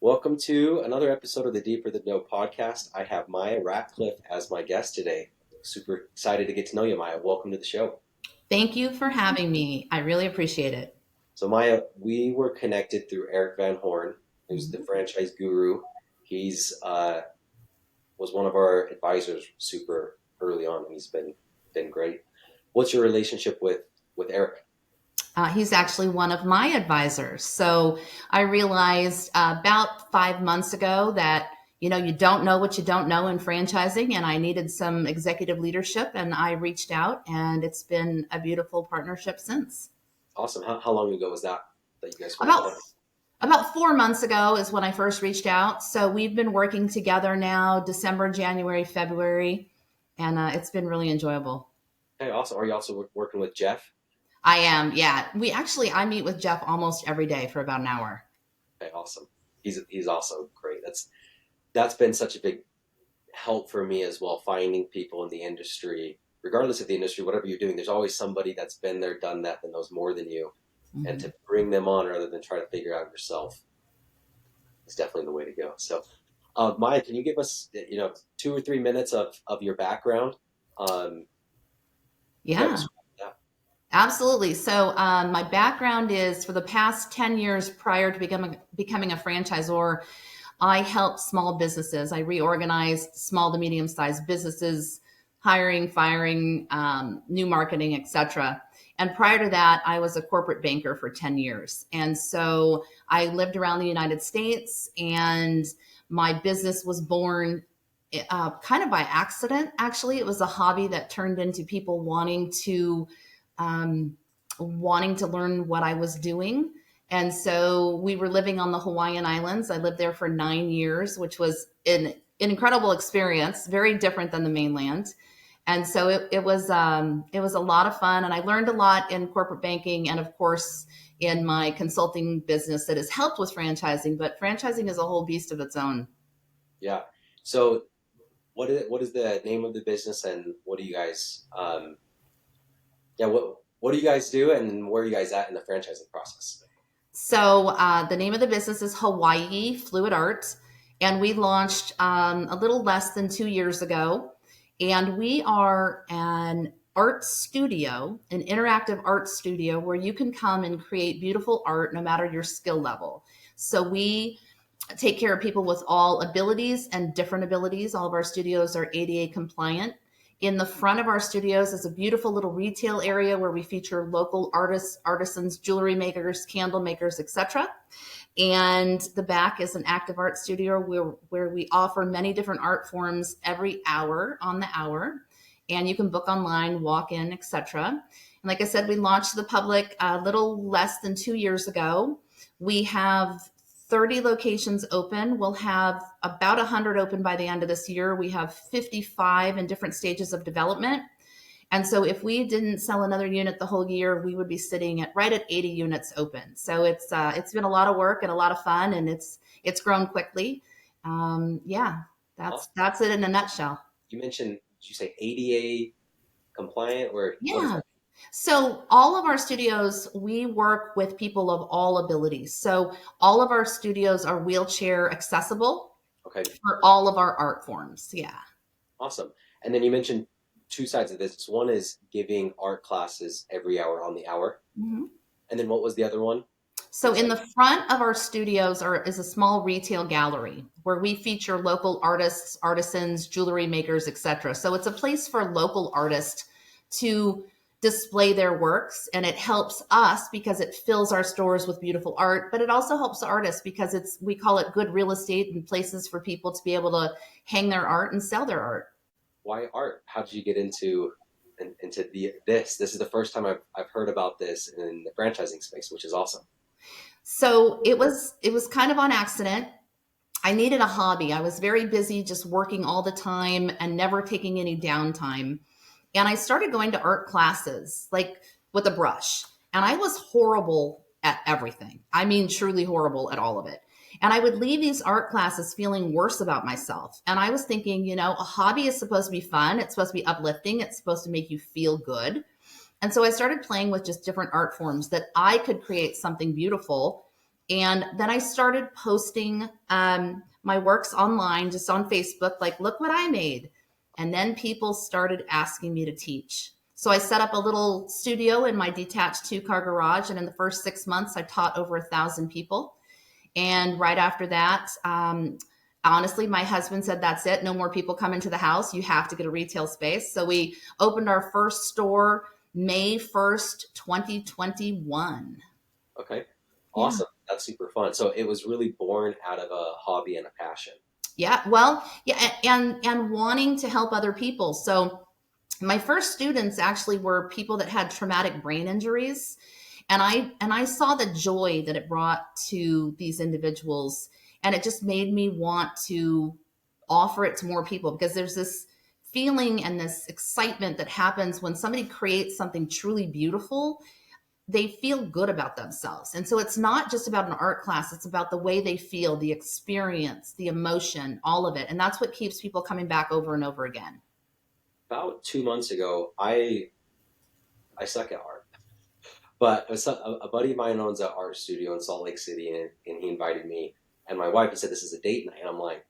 Welcome to another episode of the Deeper the Know podcast. I have Maya Ratcliffe as my guest today. Super excited to get to know you, Maya. Welcome to the show. Thank you for having me. I really appreciate it. So, Maya, we were connected through Eric Van Horn, who's the Mhm. franchise guru. He's was one of our advisors super early on, and he's been great. What's your relationship with Eric? He's actually one of my advisors. So I realized about 5 months ago that you don't know what you don't know in franchising, and I needed some executive leadership, and I reached out, and it's been a beautiful partnership since. Awesome. How long ago was that you guys first About met? about 4 months ago is when I first reached out. So we've been working together now, December, January, February, and it's been really enjoyable. Hey, awesome. Are you also working with Jeff? I am, yeah. I meet with Jeff almost every day for about an hour. Hey, awesome. He's also great. That's been such a big help for me as well, finding people in the industry, regardless of the industry, whatever you're doing, there's always somebody that's been there, done that, that knows more than you. And Mhm. to bring them on rather than try to figure out yourself is definitely the way to go. So, Maya, can you give us, 2 or 3 minutes of your background? Um, yeah, Yeah, just yeah. absolutely. So my background is for the past 10 years prior to becoming a franchisor, I helped small businesses. I reorganized small to medium sized businesses, hiring, firing, new marketing, etc. And prior to that, I was a corporate banker for 10 years. And so I lived around the United States, and my business was born kind of by accident. Actually, it was a hobby that turned into people um, wanting to learn what I was doing. And so we were living on the Hawaiian Islands. I lived there for 9 years, which was an incredible experience, very different than the mainland. And so it was a lot of fun, and I learned a lot in corporate banking, and of course in my consulting business that has helped with franchising. But franchising is a whole beast of its own. Yeah. So, what is the name of the business, and what do you guys, what do you guys do, and where are you guys at in the franchising process? So the name of the business is Hawaii Fluid Art, and we launched a little less than 2 years ago. And we are an art studio, an interactive art studio where you can come and create beautiful art no matter your skill level. So we take care of people with all abilities and different abilities. All of our studios are ADA compliant. In the front of our studios is a beautiful little retail area where we feature local artists, artisans, jewelry makers, candle makers, etc. And the back is an active art studio where we offer many different art forms every hour on the hour. And you can book online, walk in, etc. And like I said, we launched to the public a little less than 2 years ago. We have 30 locations open. We'll have about 100 open by the end of this year. We have 55 in different stages of development. And so if we didn't sell another unit the whole year, we would be sitting at right at 80 units open. So it's been a lot of work and a lot of fun, and it's grown quickly. Yeah, that's Awesome. that's it in a nutshell. You mentioned, did you say ADA compliant, or what does Yeah. that So all of our studios, we work with people of all abilities. So all of our studios are wheelchair accessible mean? Okay, for all of our art forms. Yeah. awesome. And then you mentioned two sides of this. One is giving art classes every hour on the hour. Mhm. And then what was the other one? So It's in like, the front of our studios is a small retail gallery where we feature local artists, artisans, jewelry makers, etc. So it's a place for local artists to display their works, and it helps us because it fills our stores with beautiful art, but it also helps the artists because we call it good real estate and places for people to be able to hang their art and sell their art. why art? How did you get into this? This is the first time I've heard about this in the franchising space, which is awesome. So it was kind of on accident. I needed a hobby. I was very busy just working all the time and never taking any downtime. And I started going to art classes, like with a brush. And I was horrible at everything. I mean, truly horrible at all of it. And I would leave these art classes feeling worse about myself. And I was thinking, a hobby is supposed to be fun. It's supposed to be uplifting. It's supposed to make you feel good. And so I started playing with just different art forms that I could create something beautiful And then I started posting my works online, just on Facebook, like, look what I made. And then people started asking me to teach. So I set up a little studio in my detached 2-car garage. And in the first 6 months, I taught over 1,000 people. And right after that, honestly, my husband said, that's it. No more people come into the house. You have to get a retail space. So we opened our first store May 1st, 2021. Okay. Yeah. Awesome. That's super fun. So it was really born out of a hobby and a passion. Yeah. Well, yeah. And wanting to help other people. So my first students actually were people that had traumatic brain injuries. And I saw the joy that it brought to these individuals. And it just made me want to offer it to more people, because there's this feeling and this excitement that happens when somebody creates something truly beautiful. They feel good about themselves. And so it's not just about an art class, it's about the way they feel, the experience, the emotion, all of it. And that's what keeps people coming back over and over again. About 2 months ago, I suck at art, but a buddy of mine owns an art studio in Salt Lake City, and he invited me and my wife. He said, "This is a date night," and I'm like,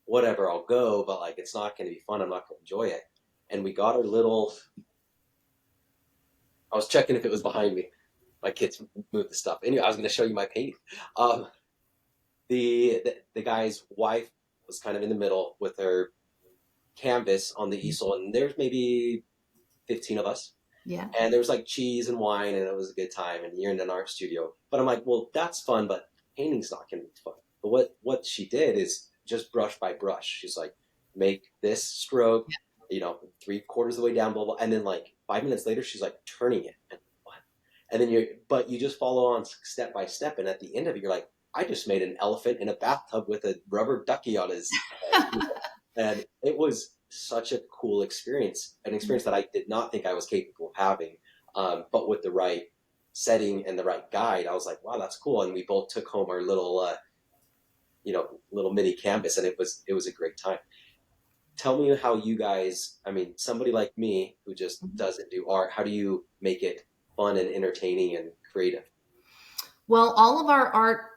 "Whatever, I'll go," but like it's not going to be fun. I'm not going to enjoy it. And we got our little. I was checking if it was behind me. My kids moved the stuff. Anyway, I was going to show you my painting. Um, the guy's wife was kind of in the middle with her canvas on the easel, and there's maybe 15 of us. Yeah. And there was like cheese and wine, and it was a good time. And you're in an art studio, but I'm like, well, that's fun, but painting's not going to be fun. But what she did is just brush by brush. She's like, make this stroke, 3/4 of the way down, blah blah, and then like 5 minutes later, she's like turning it. And what? And then you just follow on step by step, and at the end of it, you're like, I just made an elephant in a bathtub with a rubber ducky on his head. And it was such a cool experience, an experience that I did not think I was capable of having. But with the right setting and the right guide, I was like, wow, that's cool. And we both took home our little mini canvas, and it was a great time. Tell me how you guys, I mean, somebody like me who just doesn't do art, how do you make it fun and entertaining and creative? Well, all of our art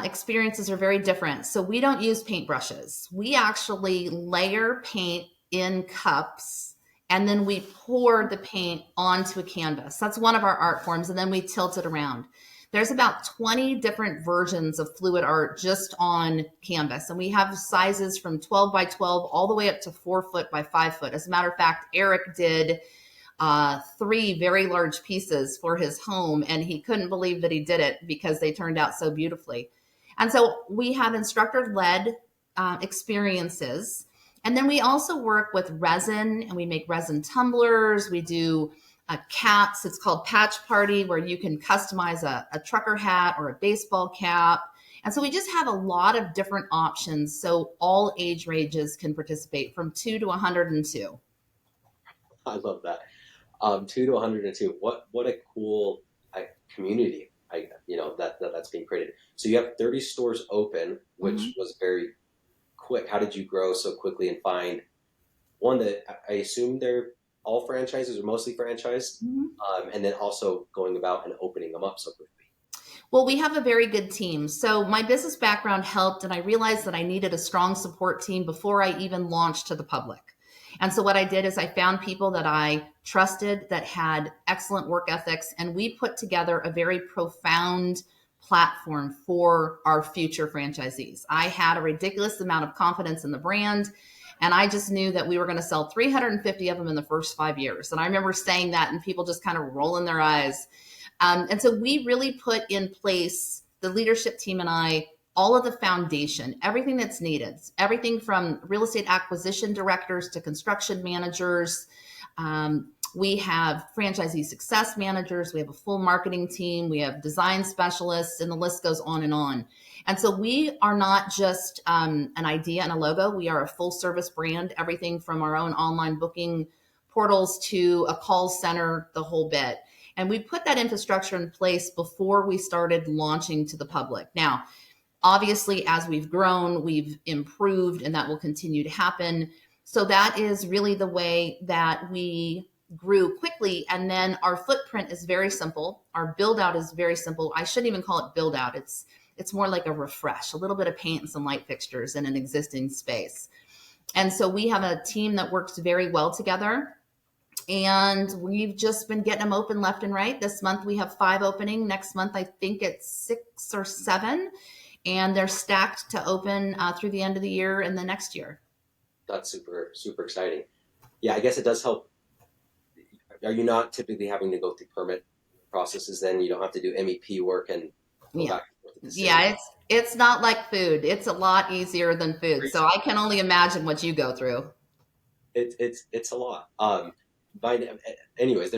experiences are very different. So we don't use paintbrushes. We actually layer paint in cups, and then we pour the paint onto a canvas. That's one of our art forms. And then we tilt it around. There's about 20 different versions of fluid art just on canvas. And we have sizes from 12 by 12 all the way up to 4 foot by 5 foot. As a matter of fact, Eric did 3 very large pieces for his home, and he couldn't believe that he did it because they turned out so beautifully. And so we have instructor led experiences. And then we also work with resin, and we make resin tumblers. We do caps. It's called Patch Party, where you can customize a trucker hat or a baseball cap. And so we just have a lot of different options so all age ranges can participate, from 2 to 102. I love that. 2 to 102. What a cool community. That's being created. So you have 30 stores open, which Mhm. was very quick. How did you grow so quickly and find one that I assume they're all franchises or mostly franchised, Mhm. and then also going about and opening them up so quickly? Well, we have a very good team. So my business background helped, and I realized that I needed a strong support team before I even launched to the public. And so what I did is I found people that I trusted, that had excellent work ethics, and we put together a very profound platform for our future franchisees. I had a ridiculous amount of confidence in the brand, and I just knew that we were going to sell 350 of them in the first 5 years. And I remember saying that and people just kind of rolling their eyes. And so we really put in place, the leadership team and I, all of the foundation, everything that's needed, everything from real estate acquisition directors to construction managers. We have franchisee success managers. We have a full marketing team. We have design specialists, and the list goes on and on. And so we are not just an idea and a logo. We are a full service brand, everything from our own online booking portals to a call center, the whole bit. And we put that infrastructure in place before we started launching to the public. Now, obviously, as we've grown, we've improved, and that will continue to happen. So that is really the way that we grew quickly. And then our footprint is very simple. Our build out is very simple. I shouldn't even call it build out. it's more like a refresh, a little bit of paint and some light fixtures in an existing space. And so we have a team that works very well together. And we've just been getting them open left and right. This month we have 5 opening. Next month, I think it's 6 or 7. And they're stacked to open through the end of the year and the next year. That's super, super exciting. Yeah, I guess it does help. Are you not typically having to go through permit processes then? You don't have to do MEP work and go Yeah. back and forth to the Yeah, city? it's not like food. It's a lot easier than food. So I can only imagine what you go through. It's a lot. By anyways,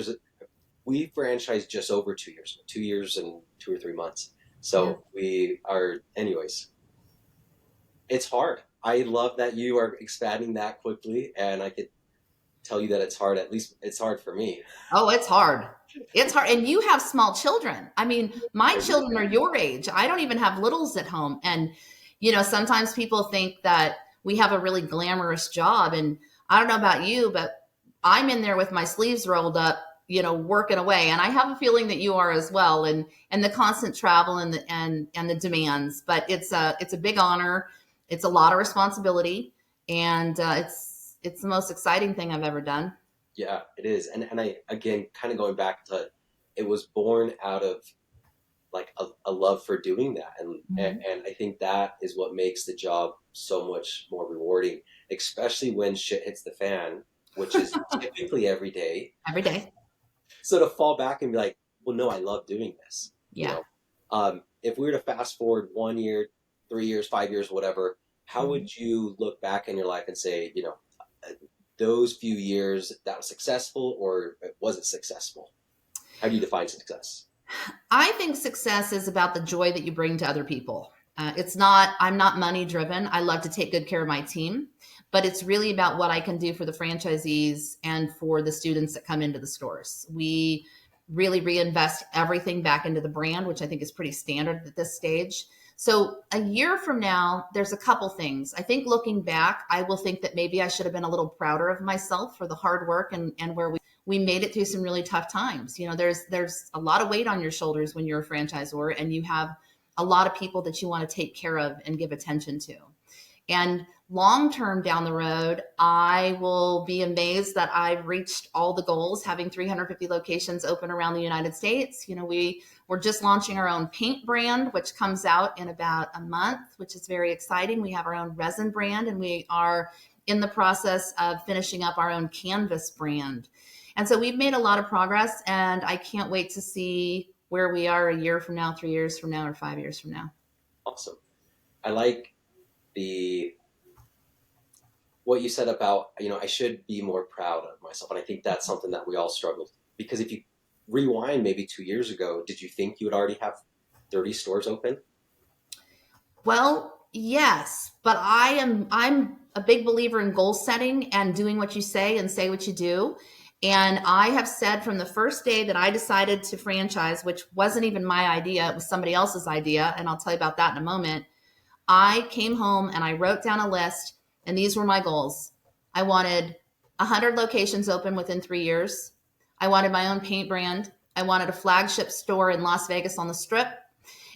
we franchised just over 2 years, 2 years and 2 or 3 months. Yeah. So we are, anyways, it's hard. I love that you are expanding that quickly, and I could tell you that it's hard. At least it's hard for me. Oh, it's hard. It's hard. And you have small children. I mean, my I do. children are your age. I don't even have littles at home. And, sometimes people think that we have a really glamorous job. And I don't know about you, but I'm in there with my sleeves rolled up, working away. And I have a feeling that you are as well. And the constant travel and the demands. But it's a big honor. It's a lot of responsibility. And it's the most exciting thing I've ever done. Yeah, it is. And I, again, kind of going back to, it was born out of like a love for doing that. And I think that is what makes the job so much more rewarding, especially when shit hits the fan, which is typically every day. Every day. So to fall back and be like, well, no, I love doing this. Yeah. If we were to fast forward 1 year, 3 years, 5 years, whatever, how Mhm. would you look back in your life and say, those few years that was successful or it wasn't successful? How do you define success? I think success is about the joy that you bring to other people. I'm not money driven. I love to take good care of my team, but it's really about what I can do for the franchisees and for the students that come into the stores. We really reinvest everything back into the brand, which I think is pretty standard at this stage. So a year from now, there's a couple things. I think looking back, I will think that maybe I should have been a little prouder of myself for the hard work and where we made it through some really tough times. There's a lot of weight on your shoulders when you're a franchisor and you have a lot of people that you want to take care of and give attention to. And long term down the road, I will be amazed that I've reached all the goals, having 350 locations open around the United States. We're just launching our own paint brand, which comes out in about a month, which is very exciting. We have our own resin brand, and we are in the process of finishing up our own canvas brand. And so we've made a lot of progress, and I can't wait to see where we are a year from now, 3 years from now, or 5 years from now. Awesome. I like the what you said about, I should be more proud of myself. And I think that's something that we all struggle, because if you rewind maybe 2 years ago, did you think you would already have 30 stores open? Well, yes, but I'm a big believer in goal setting and doing what you say and say what you do. And I have said from the first day that I decided to franchise, which wasn't even my idea, it was somebody else's idea, and I'll tell you about that in a moment. I came home and I wrote down a list, and these were my goals. I wanted 100 locations open within 3 years. I wanted my own paint brand. I wanted a flagship store in Las Vegas on the Strip.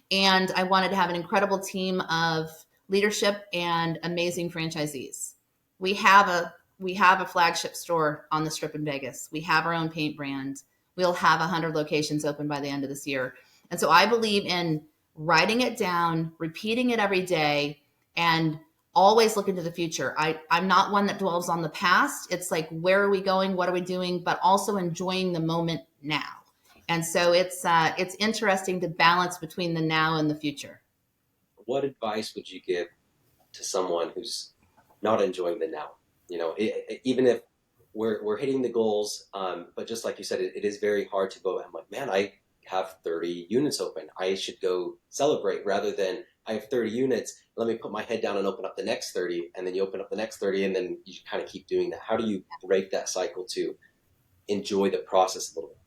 And I wanted to have an incredible team of leadership and amazing franchisees. We have a flagship store on the Strip in Vegas. We have our own paint brand. We'll have 100 locations open by the end of this year. And so I believe in writing it down, repeating it every day, and always looking to the future. I'm not one that dwells on the past. It's like, where are we going? What are we doing? But also enjoying the moment now. And so it's interesting to balance between the now and the future. What advice would you give to someone who's not enjoying the now? Even if we're hitting the goals, but just like you said, it is very hard to go. I'm like, man, I have 30 units open. I should go celebrate rather than I have 30 units. Let me put my head down and open up the next 30, and then you open up the next 30, and then you kind of keep doing that. How do you break that cycle to enjoy the process a little bit?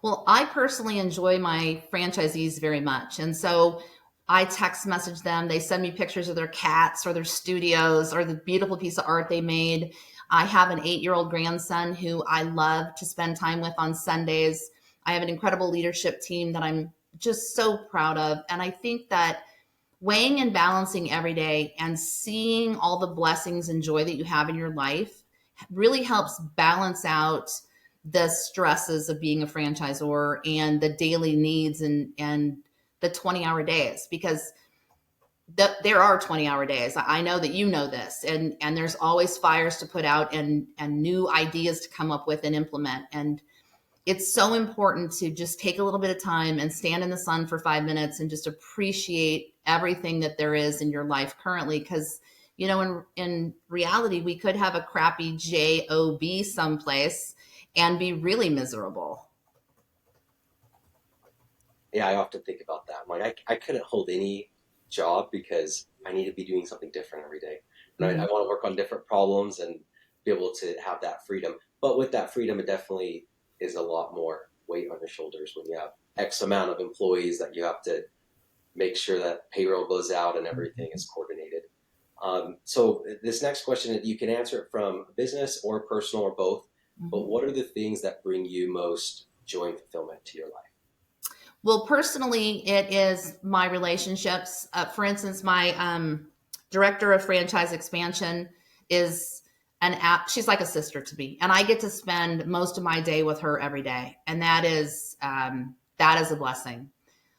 Well, I personally enjoy my franchisees very much. And so I text message them. They send me pictures of their cats or their studios or the beautiful piece of art they made. I have an 8-year-old grandson who I love to spend time with on Sundays. I have an incredible leadership team that I'm just so proud of. And I think that weighing and balancing every day and seeing all the blessings and joy that you have in your life really helps balance out the stresses of being a franchisor and the daily needs and the 20-hour days, because there are 20-hour days. I know that you know this, and there's always fires to put out and new ideas to come up with and implement. And it's so important to just take a little bit of time and stand in the sun for 5 minutes and just appreciate everything that there is in your life currently. Because, in reality, we could have a crappy job someplace and be really miserable. Yeah, I often think about that. I'm like, I couldn't hold any job because I need to be doing something different every day. And I Mhm. want to work on different problems and be able to have that freedom. But with that freedom, it definitely is a lot more weight on your shoulders when you have X amount of employees that you have to make sure that payroll goes out and everything is coordinated. So this next question, you can answer it from business or personal or both. But Mhm. what are the things that bring you most joy and fulfillment to your life? Well, personally, it is my relationships. For instance, my director of franchise expansion is an app. She's like a sister to me, and I get to spend most of my day with her every day, and that is a blessing.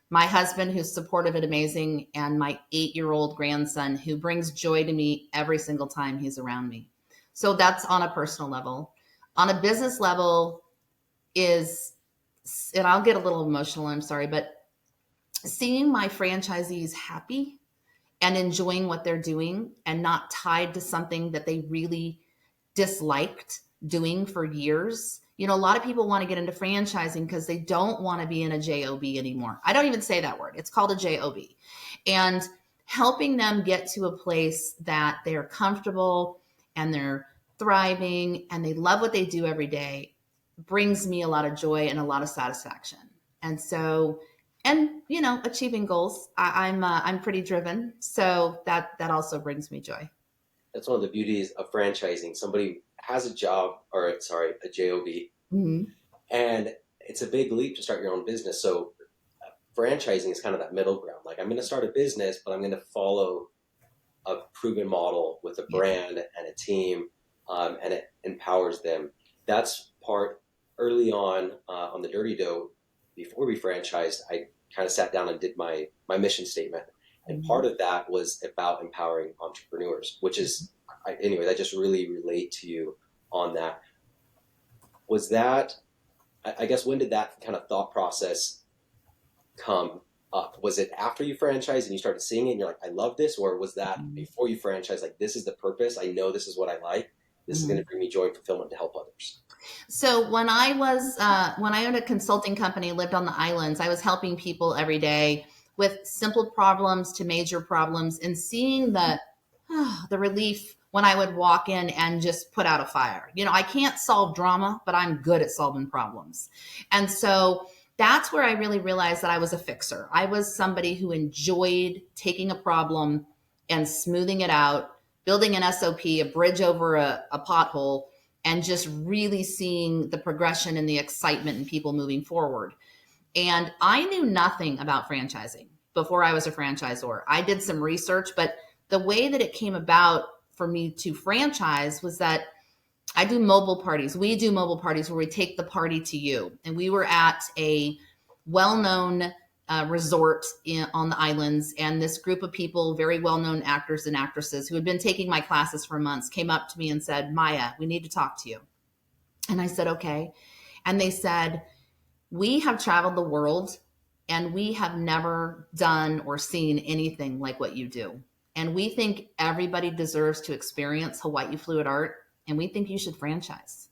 My husband, who's supportive and amazing, and my 8-year-old grandson, who brings joy to me every single time he's around me. So that's on a personal level. On a business level, is, and I'll get a little emotional, I'm sorry, but seeing my franchisees happy and enjoying what they're doing and not tied to something that they really disliked doing for years. A lot of people want to get into franchising because they don't want to be in a job anymore. I don't even say that word. It's called a job. And helping them get to a place that they're comfortable and they're thriving and they love what they do every day brings me a lot of joy and a lot of satisfaction. And so, and achieving goals. I'm pretty driven, so that also brings me joy. That's one of the beauties of franchising. Somebody has a job, or sorry, a job, Mhm. and it's a big leap to start your own business. So franchising is kind of that middle ground. Like, I'm going to start a business, but I'm going to follow a proven model with a Yeah. brand and a team, and it empowers them. That's part early on the Dirty Dough. Before we franchised, I kind of sat down and did my mission statement, and part Mhm. of that was about empowering entrepreneurs, which is, anyways, I just really relate to you on that. Was that, I guess, when did that kind of thought process come up? Was it after you franchised and you started seeing it and you're like, I love this? Or was that Mhm. before you franchised, like, this is the purpose? I know this is what I like. This is going to Mhm. bring me joy and fulfillment to help others. So when I owned a consulting company, lived on the islands, I was helping people every day with simple problems to major problems, and seeing the relief when I would walk in and just put out a fire. I can't solve drama, but I'm good at solving problems. And so that's where I really realized that I was a fixer. I was somebody who enjoyed taking a problem and smoothing it out, building an SOP, a bridge over a pothole, and just really seeing the progression and the excitement in people moving forward. And I knew nothing about franchising before I was a franchisor. I did some research, but the way that it came about for me to franchise was that I do mobile parties. We do mobile parties where we take the party to you. And we were at a well known resort on the islands. And this group of people, very well known actors and actresses who had been taking my classes for months, came up to me and said, Maya, we need to talk to you. And I said, okay. And they said, we have traveled the world and we have never done or seen anything like what you do. And we think everybody deserves to experience Hawaii Fluid Art, and we think you should franchise.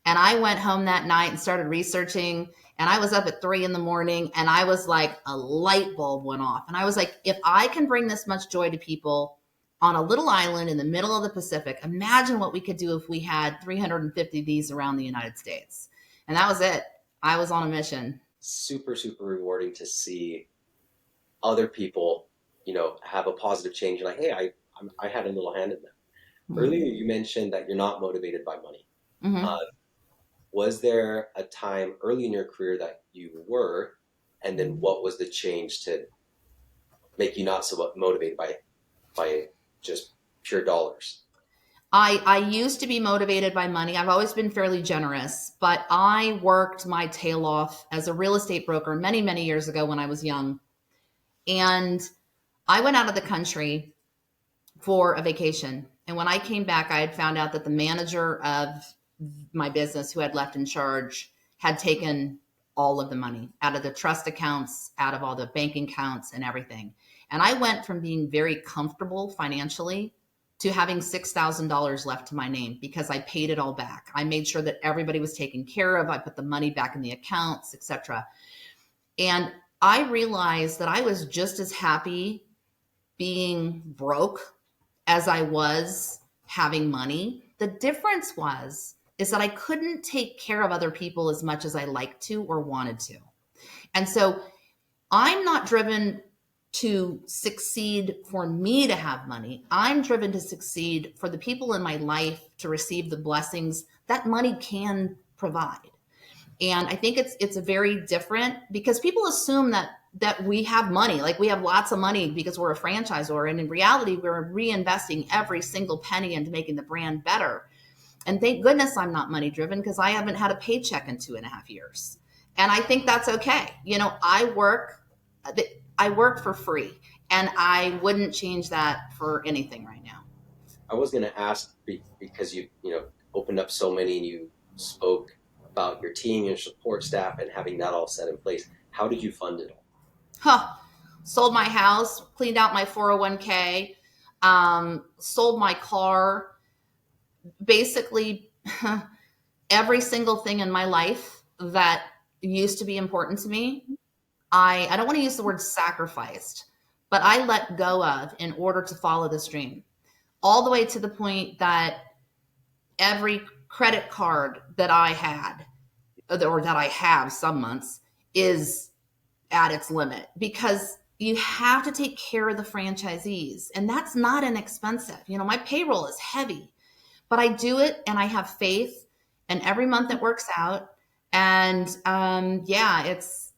And I went home that night and started researching. And I was up at 3 in the morning and I was like, a light bulb went off. And I was like, if I can bring this much joy to people on a little island in the middle of the Pacific, imagine what we could do if we had 350 of these around the United States. And that was it. I was on a mission. Super, super rewarding to see other people, have a positive change. Like, hey, I had a little hand in that. Earlier, Mm-hmm. you mentioned that you're not motivated by money. Mm-hmm. Uh, was there a time early in your career that you were? And then what was the change to make you not so motivated by just pure dollars? I used to be motivated by money. I've always been fairly generous, but I worked my tail off as a real estate broker many, many years ago when I was young. And I went out of the country for a vacation. And when I came back, I had found out that the manager of my business who had left in charge had taken all of the money out of the trust accounts, out of all the banking accounts and everything. And I went from being very comfortable financially to having $6,000 left to my name because I paid it all back. I made sure that everybody was taken care of. I put the money back in the accounts, etc. And I realized that I was just as happy being broke as I was having money. The difference was is that I couldn't take care of other people as much as I liked to or wanted to. And so I'm not driven to succeed for me to have money. I'm driven to succeed for the people in my life to receive the blessings that money can provide. And I think it's a very different because people assume that we have money, like we have lots of money because we're a franchisor. And in reality, we're reinvesting every single penny into making the brand better. And thank goodness I'm not money driven because I haven't had a paycheck in 2.5 years. And I think that's okay. You know, I work for free and I wouldn't change that for anything right now. I was going to ask because you opened up so many and you spoke about your team, your support staff, and having that all set in place. How did you fund it all? Huh. Sold my house, cleaned out my 401k, sold my car, basically every single thing in my life that used to be important to me. I don't want to use the word sacrificed, but I let go of in order to follow this dream. All the way to the point that every credit card that I had or that I have some months is at its limit because you have to take care of the franchisees and that's not inexpensive. You know, my payroll is heavy, but I do it and I have faith and every month it works out. And yeah, it's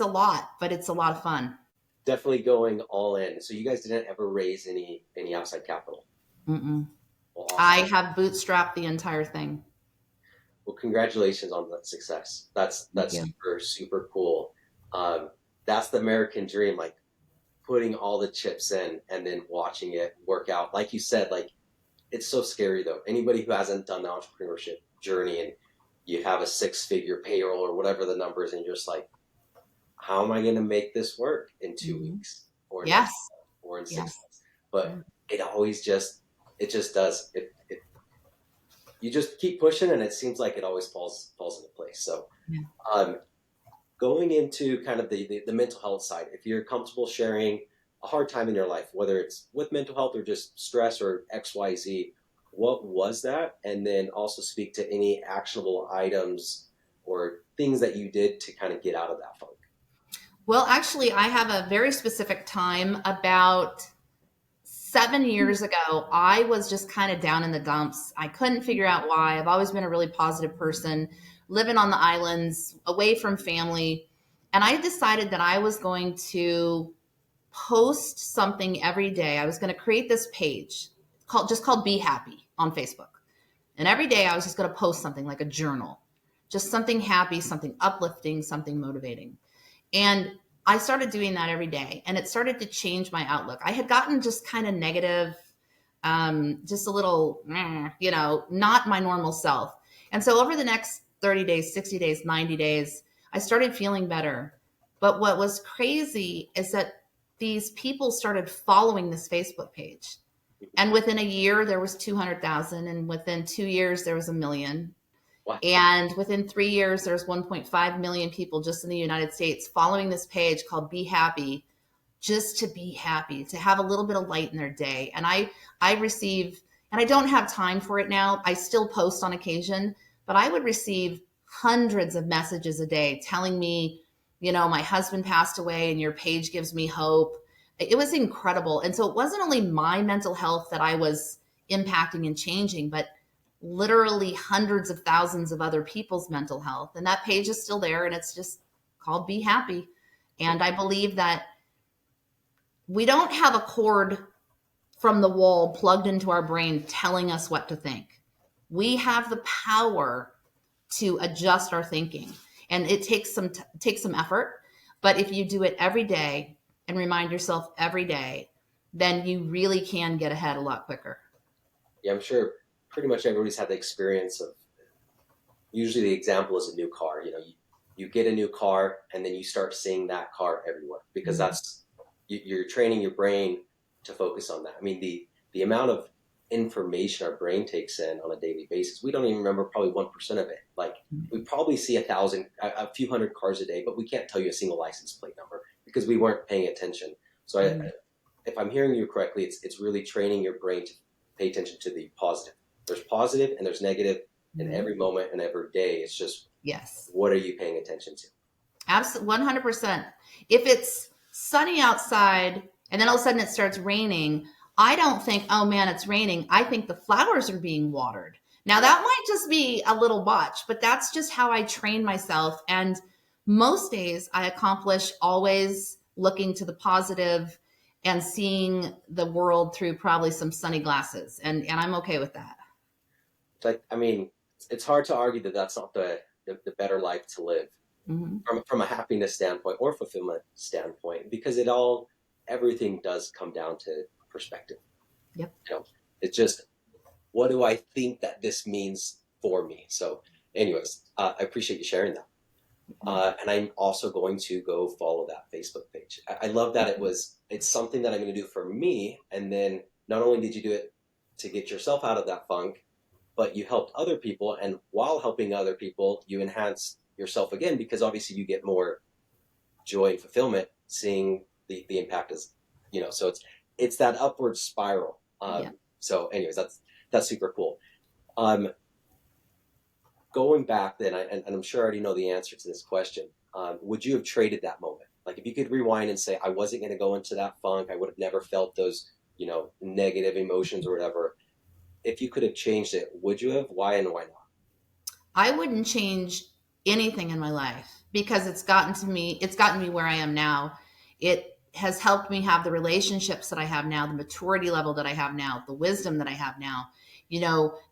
a lot, but it's a lot of fun. Definitely going all in. So you guys didn't ever raise any outside capital. Mm-mm. Well, I awesome. have bootstrapped the entire thing. Well, congratulations on that success. Thank That's you. super cool. That's the American dream, like putting all the chips in and then watching it work out. Like you said, like it's so scary though. Anybody who hasn't done the entrepreneurship journey and you have a six-figure payroll or whatever the number is, and you're just like, how am I going to make this work in two Mm-hmm. weeks or Yes. next month or in Yes. 6 months? But it just does. You just keep pushing, and it seems like it always falls into place. So, Yeah. um, going into kind of the mental health side, if you're comfortable sharing a hard time in your life, whether it's with mental health or just stress or XYZ, what was that? And then also speak to any actionable items or things that you did to kind of get out of that funk. Well, actually, I have a very specific time. About 7 years ago, I was just kind of down in the dumps. I couldn't figure out why. I've always been a really positive person, living on the islands, away from family. And I decided that I was going to post something every day. I was going to create this page called Be Happy on Facebook. And every day I was just going to post something like a journal, just something happy, something uplifting, something motivating. And I started doing that every day and it started to change my outlook. I had gotten just kind of negative, just a little, not my normal self. And so over the next 30 days, 60 days, 90 days, I started feeling better. But what was crazy is that these people started following this Facebook page. And within a year, there was 200,000. And within 2 years, there was a million. What? And within 3 years, there's 1.5 million people just in the United States following this page called Be Happy, just to be happy, to have a little bit of light in their day. And I receive, and I don't have time for it now. I still post on occasion, but I would receive hundreds of messages a day telling me, my husband passed away and your page gives me hope. It was incredible. And so it wasn't only my mental health that I was impacting and changing, but literally hundreds of thousands of other people's mental health. And that page is still there and it's just called Be Happy. And I believe that we don't have a cord from the wall plugged into our brain telling us what to think. We have the power to adjust our thinking, and it takes some effort. But if you do it every day and remind yourself every day, then you really can get ahead a lot quicker. Yeah, I'm sure pretty much everybody's had the experience of, usually the example is a new car. You get a new car and then you start seeing that car everywhere because Mhm. you're training your brain to focus on that. I mean, the amount of information our brain takes in on a daily basis, we don't even remember probably 1% of it. Like, we probably see a few hundred cars a day, but we can't tell you a single license plate number because we weren't paying attention. So Mhm. if I'm hearing you correctly, it's really training your brain to pay attention to the positive. There's positive and there's negative in Mhm. every moment and every day. It's just, Yes. what are you paying attention to? Absolutely, 100%. If it's sunny outside and then all of a sudden it starts raining, I don't think, oh man, it's raining. I think the flowers are being watered. Now, Yeah. that might just be a little botch, but that's just how I train myself. And most days I accomplish always looking to the positive and seeing the world through probably some sunny glasses. And I'm okay with that. So I mean, it's hard to argue that that's not the better life to live Hmm. from a happiness standpoint or fulfillment standpoint, because everything does come down to perspective. Yep. You know, it's just, what do I think that this means for me? So, anyways, I appreciate you sharing that. And I'm also going to go follow that Facebook page. I love that it's something that I'm going to do for me. And then not only did you do it to get yourself out of that funk, but you helped other people. And while helping other people, you enhance yourself again, because obviously you get more joy and fulfillment seeing the impact is, so it's that upward spiral. Yeah. So anyways, that's super cool. Um, Going back then, and I'm sure I already know the answer to this question. Would you have traded that moment? Like, if you could rewind and say, I wasn't going to go into that funk, I would have never felt those, negative emotions or whatever. If you could have changed it, would you have? Why and why not? I wouldn't change anything in my life because it's gotten me where I am now. It has helped me have the relationships that I have now, the maturity level that I have now, the wisdom that I have now.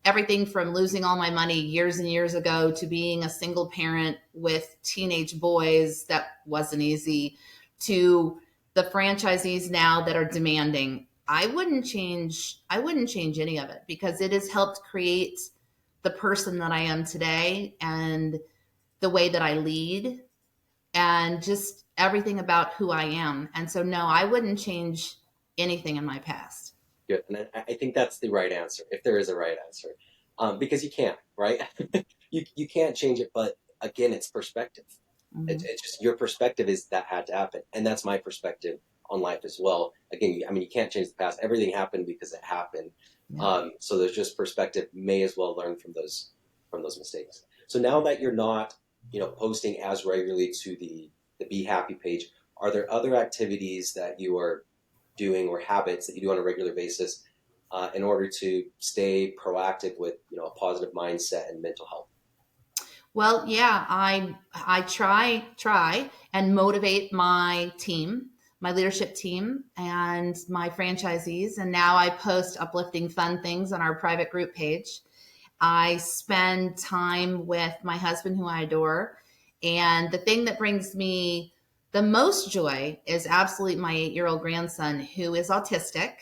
Everything from losing all my money years and years ago to being a single parent with teenage boys that wasn't easy, to the franchisees now that are demanding. I wouldn't change any of it because it has helped create the person that I am today and the way that I lead and just everything about who I am. And so, no, I wouldn't change anything in my past. Good. And I think that's the right answer, if there is a right answer, because you can't, right? You can't change it, but again, it's perspective. Hmm. It's just, your perspective is that had to happen, and that's my perspective on life as well. Again, I mean, you can't change the past. Everything happened because it happened. Yeah. So there's just perspective. May as well learn from those mistakes. So now that you're not, posting as regularly to the Be Happy page, are there other activities that you are doing or habits that you do on a regular basis in order to stay proactive with, a positive mindset and mental health? Well, yeah, I try and motivate my team, my leadership team, and my franchisees. And now I post uplifting, fun things on our private group page. I spend time with my husband, who I adore. And the thing that brings me the most joy is absolutely my 8-year-old grandson, who is autistic.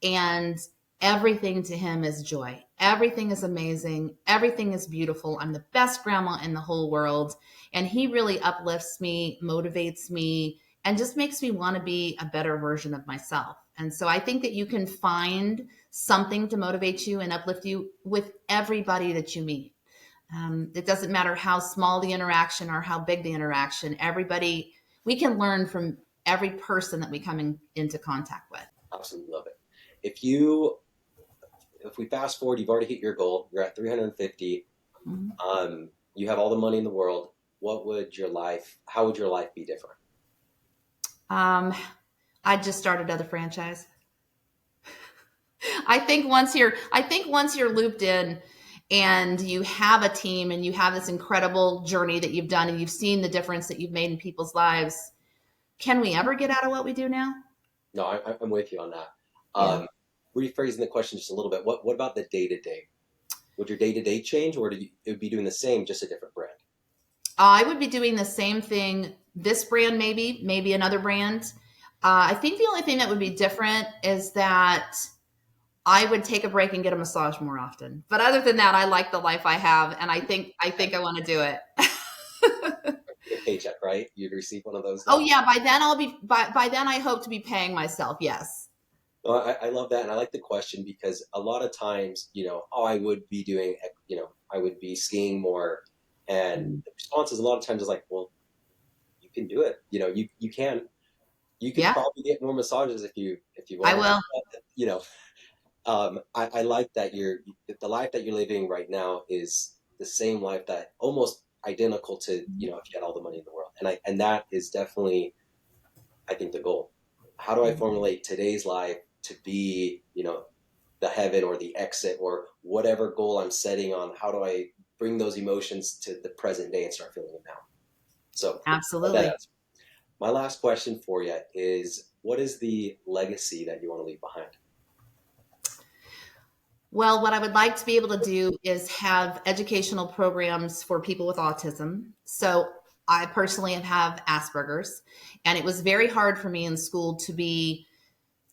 And everything to him is joy. Everything is amazing. Everything is beautiful. I'm the best grandma in the whole world. And he really uplifts me, motivates me, and just makes me want to be a better version of myself. And so I think that you can find something to motivate you and uplift you with everybody that you meet. It doesn't matter how small the interaction or how big the interaction, we can learn from every person that we come into contact with. Absolutely love it. If you if we fast forward, you've already hit your goal. You're at 350. Mhm. You have all the money in the world. How would your life be different? Um, I just started another franchise. I think once you're looped in and you have a team and you have this incredible journey that you've done and you've seen the difference that you've made in people's lives, can we ever get out of what we do now? No, I'm with you on that. Yeah. Rephrasing the question just a little bit. What about the day to day? Would your day to day change, or it would be doing the same, just a different brand? I would be doing the same thing. This brand, maybe another brand. I think the only thing that would be different is that I would take a break and get a massage more often. But other than that, I like the life I have, and I think I want to do it. A paycheck, right? You'd receive one of those Oh now. yeah, by then I hope to be paying myself. Yes. No, I love that, and I like the question because a lot of times, oh, I would be doing, I would be skiing more, and Mhm. the response is a lot of times is like, well, you can do it. You could Yeah, probably get more massages if you I wanted. will. You know, I like that the life that you're living right now is the same life that almost identical to if you had all the money in the world, and that is definitely I think the goal. How do I formulate today's life to be the heaven or the exit or whatever goal I'm setting on? How do I bring those emotions to the present day and start feeling them now? So that Absolutely. answer. My last question for you is: what is the legacy that you want to leave behind? Well, what I would like to be able to do is have educational programs for people with autism. So I personally have Asperger's, and it was very hard for me in school to be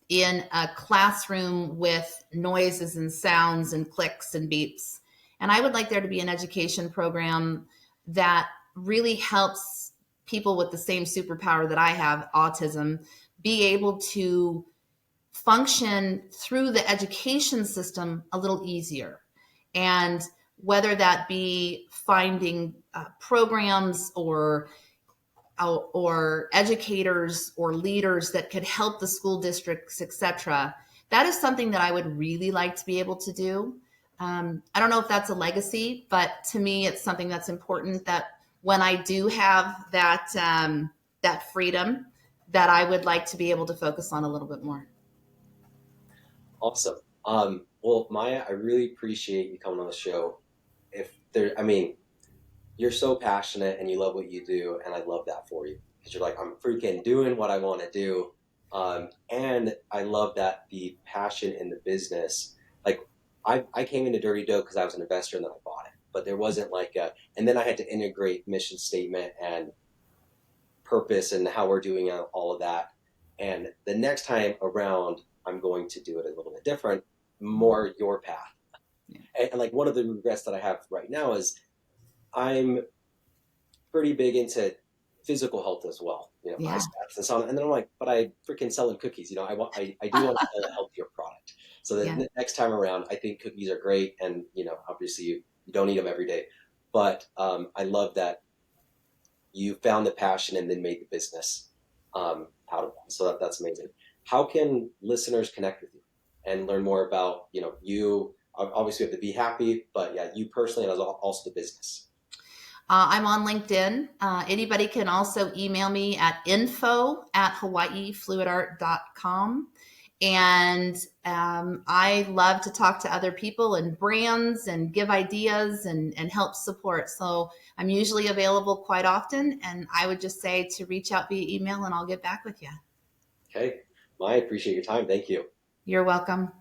in a classroom with noises and sounds and clicks and beeps. And I would like there to be an education program that really helps people with the same superpower that I have, autism, be able to function through the education system a little easier. And whether that be finding programs or educators or leaders that could help the school districts, etc. That is something that I would really like to be able to do. I don't know if that's a legacy, but to me, it's something that's important. That when I do have that freedom, that I would like to be able to focus on a little bit more. Awesome. Well, Maya, I really appreciate you coming on the show. I mean, you're so passionate and you love what you do, and I love that for you because you're like, I'm freaking doing what I want to do. And I love that the passion in the business. Like, I came into Dirty Dough because I was an investor and then I bought it, but there wasn't and then I had to integrate mission statement and purpose and how we're doing all of that. And the next time around, I'm going to do it a little bit different, more your path. Yeah. And like one of the regrets that I have right now is I'm pretty big into physical health as well, Yeah. ice baths and sauna. And then I'm like, but I freaking selling cookies. I do want to sell a healthier product. So Yeah. the next time around, I think cookies are great, and obviously you don't eat them every day, but I love that you found the passion and then made the business out of that. So that's amazing. How can listeners connect with you and learn more about you? Obviously, we have to be happy, but yeah, you personally and also the business. I'm on LinkedIn. Anybody can also email me at info@hawaiifluidart.com. And I love to talk to other people and brands and give ideas and help support. So I'm usually available quite often. And I would just say to reach out via email and I'll get back with you. Okay, I appreciate your time. Thank you. You're welcome.